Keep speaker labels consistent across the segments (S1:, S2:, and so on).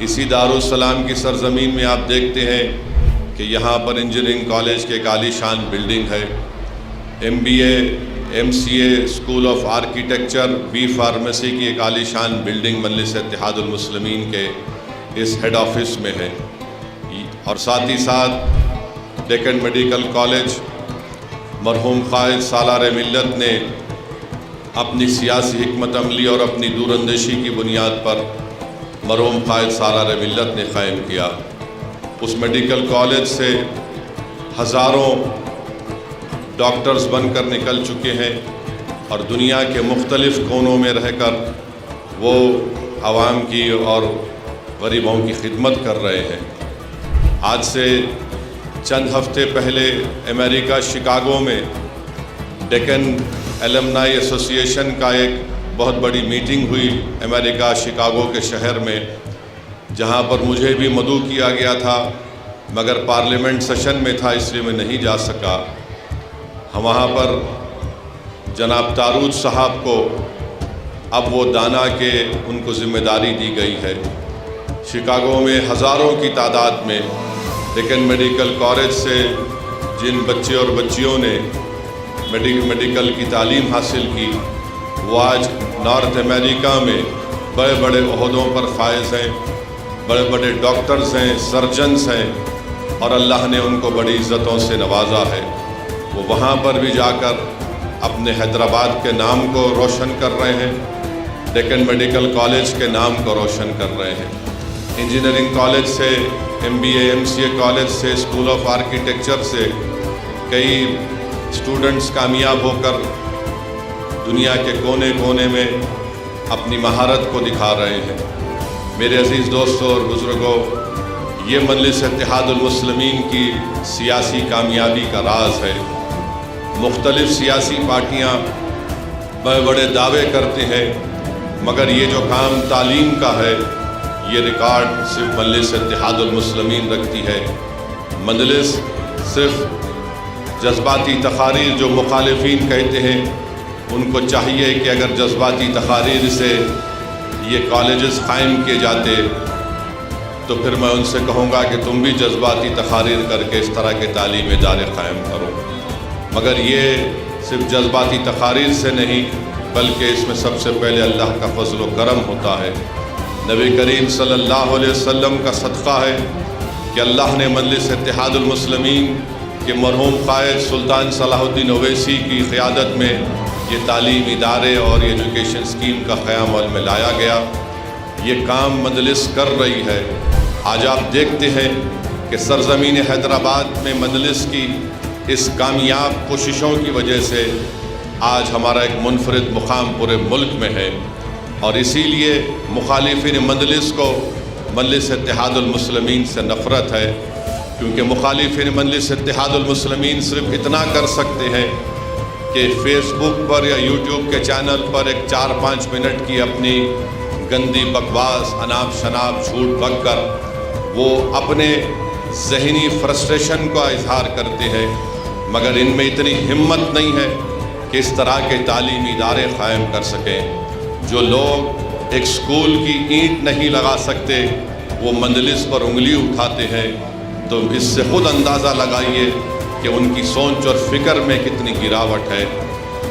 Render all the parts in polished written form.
S1: اسی دارالسلام کی سرزمین میں آپ دیکھتے ہیں کہ یہاں پر انجینئرنگ کالج کے ایک عالی شان بلڈنگ ہے، MBA MCA school of architecture B pharmacy کی ایک عالی شان بلڈنگ مجلس اتحاد المسلمین کے اس ہیڈ آفس میں ہے، اور ساتھ ہی ساتھ ڈیکن میڈیکل کالج مرحوم قائد سالار ملت نے اپنی سیاسی حکمت عملی اور اپنی دور اندیشی کی بنیاد پر مرحوم قائد سالار ملت نے قائم کیا۔ اس میڈیکل کالج سے ہزاروں ڈاکٹرز بن کر نکل چکے ہیں اور دنیا کے مختلف کونوں میں رہ کر وہ عوام کی اور غریبوں کی خدمت کر رہے ہیں۔ آج سے چند ہفتے پہلے امریکہ شکاگو میں ڈیکن ایلمنائی ایسوسی ایشن کا ایک بہت بڑی میٹنگ ہوئی امریکہ شکاگو کے شہر میں، جہاں پر مجھے بھی مدعو کیا گیا تھا، مگر پارلیمنٹ سیشن میں تھا اس لیے میں نہیں جا سکا۔ وہاں پر جناب تارود صاحب کو اب وہ دانا کے ان کو ذمہ داری دی گئی ہے۔ شکاگو میں ہزاروں کی تعداد میں ڈیکن میڈیکل کالج سے جن بچے اور بچیوں نے میڈیکل کی تعلیم حاصل کی، وہ آج نارتھ امریکہ میں بڑے بڑے عہدوں پر فائز ہیں، بڑے بڑے ڈاکٹرز ہیں، سرجنز ہیں، اور اللہ نے ان کو بڑی عزتوں سے نوازا ہے۔ وہ وہاں پر بھی جا کر اپنے حیدرآباد کے نام کو روشن کر رہے ہیں، ڈیکن میڈیکل کالج کے نام کو روشن کر رہے ہیں۔ انجینئرنگ کالج سے، MBA MCA کالج سے، اسکول آف آرکیٹیکچر سے کئی اسٹوڈنٹس کامیاب ہو کر دنیا کے کونے کونے میں اپنی مہارت کو دکھا رہے ہیں۔ میرے عزیز دوستوں اور بزرگوں، یہ مجلس اتحاد المسلمین کی سیاسی کامیابی کا راز ہے۔ مختلف سیاسی پارٹیاں بڑے بڑے دعوے کرتے ہیں، مگر یہ جو کام تعلیم کا ہے، یہ ریکارڈ صرف مجلس اتحاد المسلمین رکھتی ہے۔ مجلس صرف جذباتی تقاریر جو مخالفین کہتے ہیں، ان کو چاہیے کہ اگر جذباتی تقاریر سے یہ کالجز قائم کیے جاتے تو پھر میں ان سے کہوں گا کہ تم بھی جذباتی تقاریر کر کے اس طرح کے تعلیمی ادارے قائم کرو، مگر یہ صرف جذباتی تقاریر سے نہیں، بلکہ اس میں سب سے پہلے اللہ کا فضل و کرم ہوتا ہے۔ نبی کریم صلی اللہ علیہ وسلم کا صدقہ ہے کہ اللہ نے مجلس اتحاد المسلمین کے مرحوم قائد سلطان صلاح الدین اویسی کی قیادت میں یہ تعلیمی ادارے اور ایجوکیشن اسکیم کا قیام عمل میں لایا گیا۔ یہ کام مجلس کر رہی ہے۔ آج آپ دیکھتے ہیں کہ سرزمین حیدرآباد میں مجلس کی اس کامیاب کوششوں کی وجہ سے آج ہمارا ایک منفرد مقام پورے ملک میں ہے، اور اسی لیے مخالفین مجلس کو مجلس اتحاد المسلمین سے نفرت ہے، کیونکہ مخالفین مجلس اتحاد المسلمین صرف اتنا کر سکتے ہیں کہ فیس بک پر یا یوٹیوب کے چینل پر ایک 4-5 منٹ کی اپنی گندی بکواس، اناپ شناپ، جھوٹ بک کر وہ اپنے ذہنی فرسٹریشن کا اظہار کرتے ہیں، مگر ان میں اتنی ہمت نہیں ہے کہ اس طرح کے تعلیمی ادارے قائم کر سکیں۔ جو لوگ ایک سکول کی اینٹ نہیں لگا سکتے، وہ مجلس پر انگلی اٹھاتے ہیں، تو اس سے خود اندازہ لگائیے کہ ان کی سوچ اور فکر میں کتنی گراوٹ ہے۔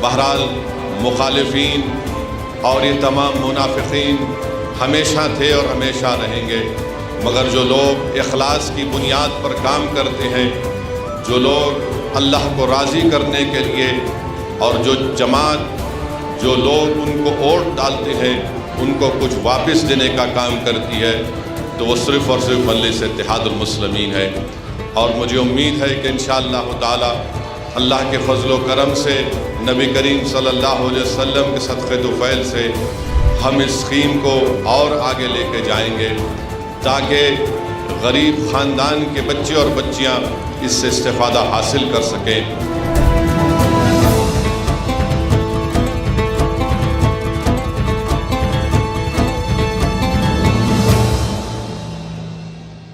S1: بہرحال مخالفین اور یہ تمام منافقین ہمیشہ تھے اور ہمیشہ رہیں گے، مگر جو لوگ اخلاص کی بنیاد پر کام کرتے ہیں، جو لوگ اللہ کو راضی کرنے کے لیے، اور جو جماعت، جو لوگ ان کو ووٹ ڈالتے ہیں، ان کو کچھ واپس دینے کا کام کرتی ہے، تو وہ صرف اور صرف مجلس اتحاد المسلمین ہے۔ اور مجھے امید ہے کہ انشاءاللہ تعالی اللہ کے فضل و کرم سے، نبی کریم صلی اللہ علیہ وسلم کے صدقے طفیل سے ہم اس اسکیم کو اور آگے لے کے جائیں گے، تاکہ غریب خاندان کے بچے اور بچیاں اس سے استفادہ حاصل کر سکیں۔